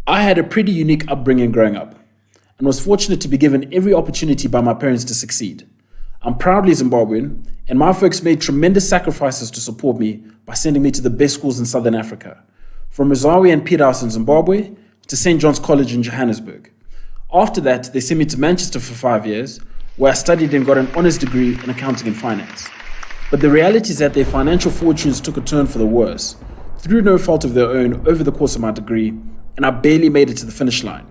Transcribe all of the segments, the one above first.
I had a pretty unique upbringing growing up and was fortunate to be given every opportunity by my parents to succeed. I'm proudly Zimbabwean, and my folks made tremendous sacrifices to support me by sending me to the best schools in Southern Africa, from Mazawi and Peterhouse in Zimbabwe to St. John's College in Johannesburg. After that, they sent me to Manchester for 5 years, where I studied and got an honours degree in accounting and finance. But the reality is that their financial fortunes took a turn for the worse, through no fault of their own over the course of my degree, and I barely made it to the finish line.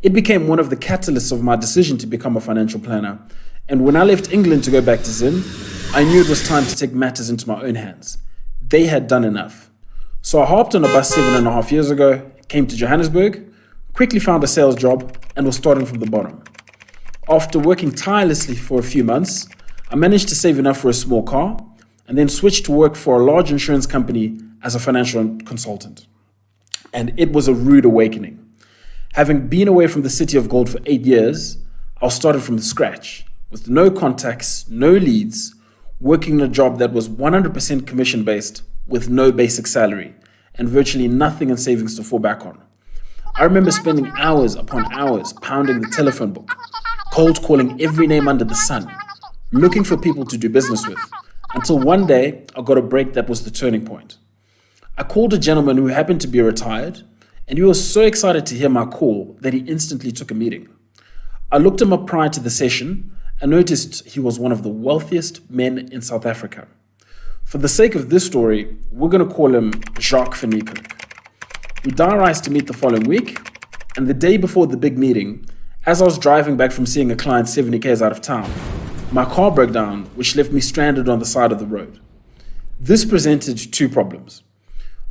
It became one of the catalysts of my decision to become a financial planner, and when I left England to go back to Zim, I knew it was time to take matters into my own hands. They had done enough. So I hopped on a bus 7.5 years ago, came to Johannesburg, quickly found a sales job, and was starting from the bottom. After working tirelessly for a few months, I managed to save enough for a small car, and then switched to work for a large insurance company as a financial consultant. And it was a rude awakening. Having been away from the city of gold for 8 years, I started from scratch, with no contacts, no leads, working in a job that was 100% commission-based with no basic salary and virtually nothing in savings to fall back on. I remember spending hours upon hours pounding the telephone book, cold calling every name under the sun, looking for people to do business with, until one day I got a break that was the turning point. I called a gentleman who happened to be retired, and he was so excited to hear my call that he instantly took a meeting. I looked him up prior to the session and noticed he was one of the wealthiest men in South Africa. For the sake of this story, we're going to call him Jacques van Niekerk. We diarised to meet the following week, and the day before the big meeting, as I was driving back from seeing a client 70 k's out of town, my car broke down, which left me stranded on the side of the road. This presented two problems.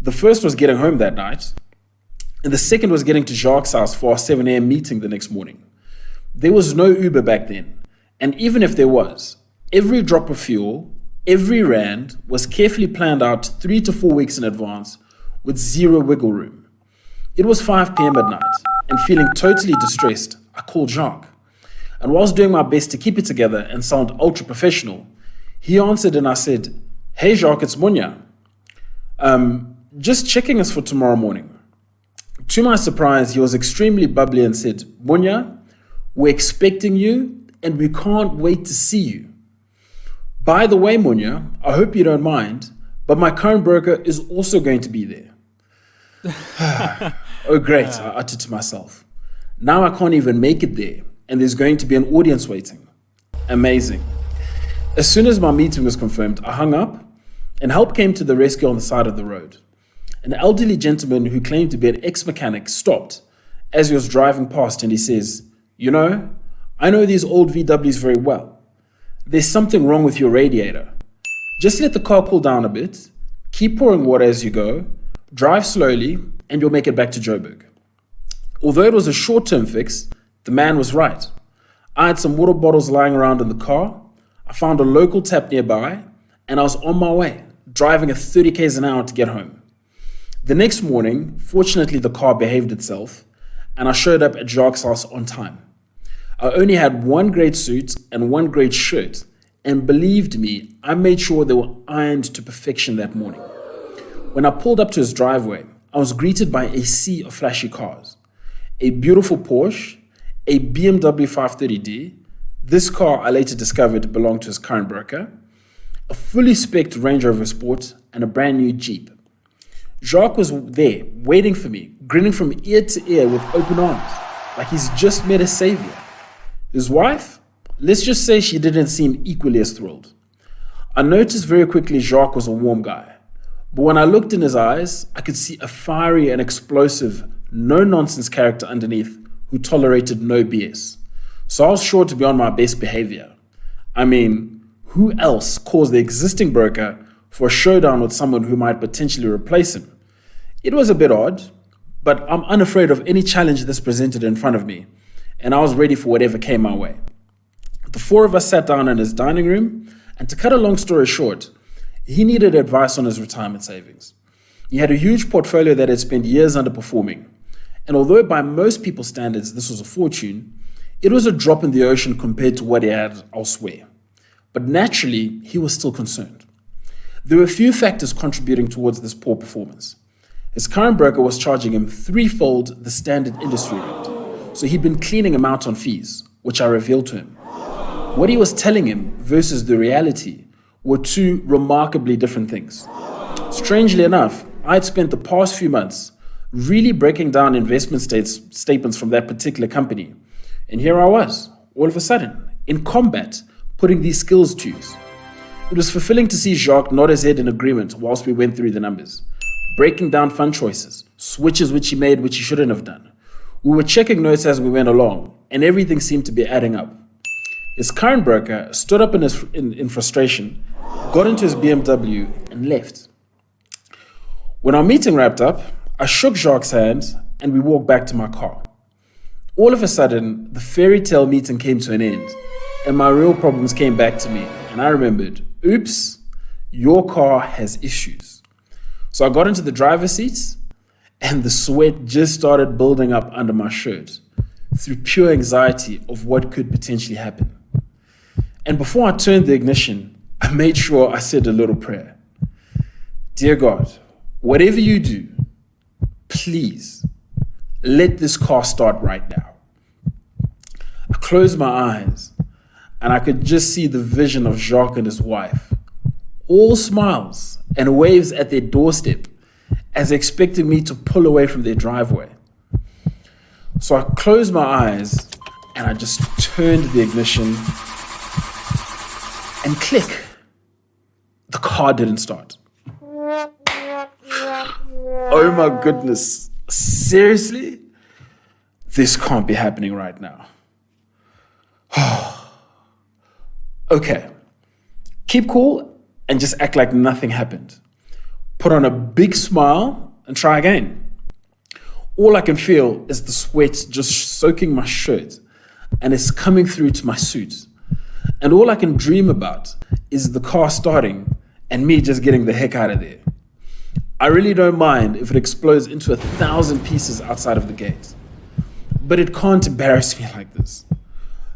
The first was getting home that night, and the second was getting to Jacques' house for our 7 a.m. meeting the next morning. There was no Uber back then, and even if there was, every drop of fuel, every rand was carefully planned out 3 to 4 weeks in advance with zero wiggle room. It was 5 p.m. at night, and feeling totally distressed, I called Jacques. And whilst doing my best to keep it together and sound ultra professional, he answered and I said, "Hey Jacques, it's Munya. Just checking us for tomorrow morning." To my surprise, he was extremely bubbly and said, "Munya, we're expecting you and we can't wait to see you. By the way, Munya, I hope you don't mind, but my current broker is also going to be there." Oh great, I uttered to myself. Now I can't even make it there, and there's going to be an audience waiting. Amazing. As soon as my meeting was confirmed, I hung up, and help came to the rescue on the side of the road. An elderly gentleman who claimed to be an ex-mechanic stopped as he was driving past, and he says, "You know, I know these old VWs very well. There's something wrong with your radiator. Just let the car cool down a bit, keep pouring water as you go, drive slowly, and you'll make it back to Joburg." Although it was a short-term fix, the man was right. I had some water bottles lying around in the car, I found a local tap nearby, and I was on my way, driving at 30 k's an hour to get home. The next morning, fortunately the car behaved itself, and I showed up at Jacques' house on time. I only had one great suit and one great shirt, and believed me, I made sure they were ironed to perfection that morning. When I pulled up to his driveway, I was greeted by a sea of flashy cars. A beautiful Porsche, a BMW 530D, this car I later discovered belonged to his current broker, a fully spec'd Range Rover Sport, and a brand new Jeep. Jacques was there, waiting for me, grinning from ear to ear with open arms, like he's just met a savior. His wife? Let's just say she didn't seem equally as thrilled. I noticed very quickly Jacques was a warm guy, but when I looked in his eyes, I could see a fiery and explosive, no-nonsense character underneath who tolerated no BS. So I was sure to be on my best behavior. I mean, who else calls the existing broker for a showdown with someone who might potentially replace him? It was a bit odd, but I'm unafraid of any challenge this presented in front of me, and I was ready for whatever came my way. The four of us sat down in his dining room, and to cut a long story short, he needed advice on his retirement savings. He had a huge portfolio that had spent years underperforming, and although by most people's standards this was a fortune, it was a drop in the ocean compared to what he had elsewhere. But naturally, he was still concerned. There were a few factors contributing towards this poor performance. His current broker was charging him threefold the standard industry rate, so he'd been cleaning him out on fees, which I revealed to him. What he was telling him versus the reality were two remarkably different things. Strangely enough, I'd spent the past few months really breaking down investment statements from that particular company. And here I was, all of a sudden, in combat, putting these skills to use. It was fulfilling to see Jacques nod his head in agreement whilst we went through the numbers, breaking down fund choices, switches which he made which he shouldn't have done. We were checking notes as we went along, and everything seemed to be adding up. His current broker stood up in frustration, got into his BMW, and left. When our meeting wrapped up, I shook Jacques' hand and we walked back to my car. All of a sudden, the fairy tale meeting came to an end and my real problems came back to me, and I remembered, oops, your car has issues. So I got into the driver's seat and the sweat just started building up under my shirt through pure anxiety of what could potentially happen. And before I turned the ignition, I made sure I said a little prayer. Dear God, whatever you do, please let this car start right now. I closed my eyes and I could just see the vision of Jacques and his wife, all smiles and waves at their doorstep as expecting me to pull away from their driveway. So I closed my eyes and I just turned the ignition and click, the car didn't start. Oh my goodness, seriously? This can't be happening right now. Okay, keep cool and just act like nothing happened. Put on a big smile and try again. All I can feel is the sweat just soaking my shirt and it's coming through to my suit. And all I can dream about is the car starting and me just getting the heck out of there. I really don't mind if it explodes into 1,000 pieces outside of the gate. But it can't embarrass me like this.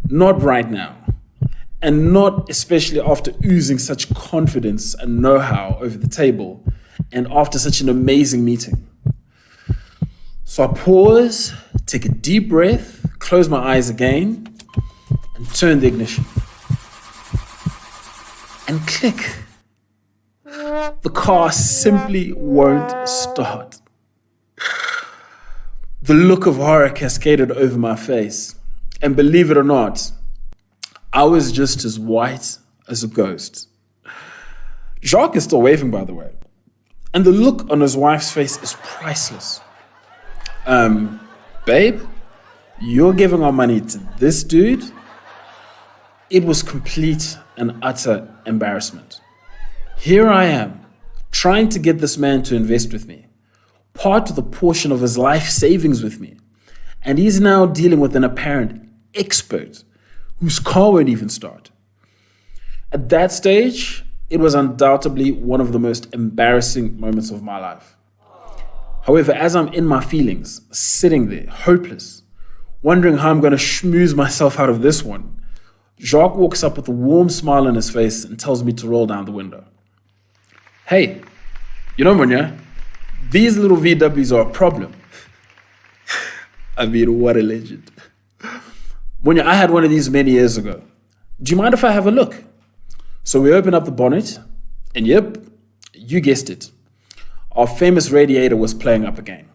Not right now. And not especially after oozing such confidence and know-how over the table and after such an amazing meeting. So I pause, take a deep breath, close my eyes again, and turn the ignition. And click. The car simply won't start. The look of horror cascaded over my face. And believe it or not, I was just as white as a ghost. Jacques is still waving, by the way. And the look on his wife's face is priceless. Babe, you're giving our money to this dude? It was complete and utter embarrassment. Here I am, trying to get this man to invest with me, part of the portion of his life savings with me, and he's now dealing with an apparent expert whose car won't even start. At that stage, it was undoubtedly one of the most embarrassing moments of my life. However, as I'm in my feelings, sitting there, hopeless, wondering how I'm going to schmooze myself out of this one, Jacques walks up with a warm smile on his face and tells me to roll down the window. Hey, you know, Munya, these little VWs are a problem. I mean, what a legend. Munya, I had one of these many years ago. Do you mind if I have a look? So we open up the bonnet, and yep, you guessed it. Our famous radiator was playing up again.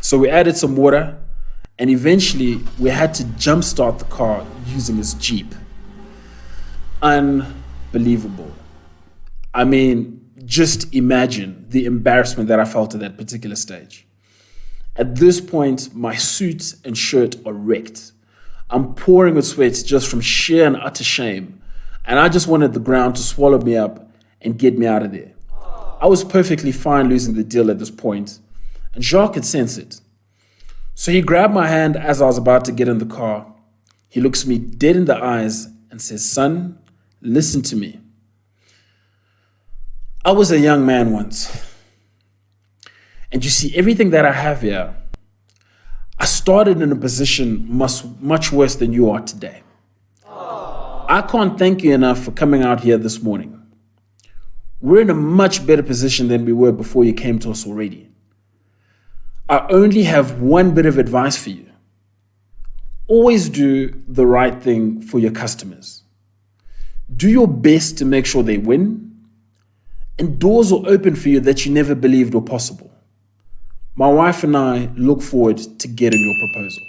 So we added some water, and eventually we had to jumpstart the car using this Jeep. Unbelievable. I mean, just imagine the embarrassment that I felt at that particular stage. At this point, my suit and shirt are wrecked. I'm pouring with sweat just from sheer and utter shame, and I just wanted the ground to swallow me up and get me out of there. I was perfectly fine losing the deal at this point, and Jacques could sense it. So he grabbed my hand as I was about to get in the car. He looks me dead in the eyes and says, "Son, listen to me. I was a young man once. And you see, everything that I have here, I started in a position much worse than you are today. I can't thank you enough for coming out here this morning. We're in a much better position than we were before you came to us already. I only have one bit of advice for you. Always do the right thing for your customers. Do your best to make sure they win, and doors will open for you that you never believed were possible. My wife and I look forward to getting your proposal.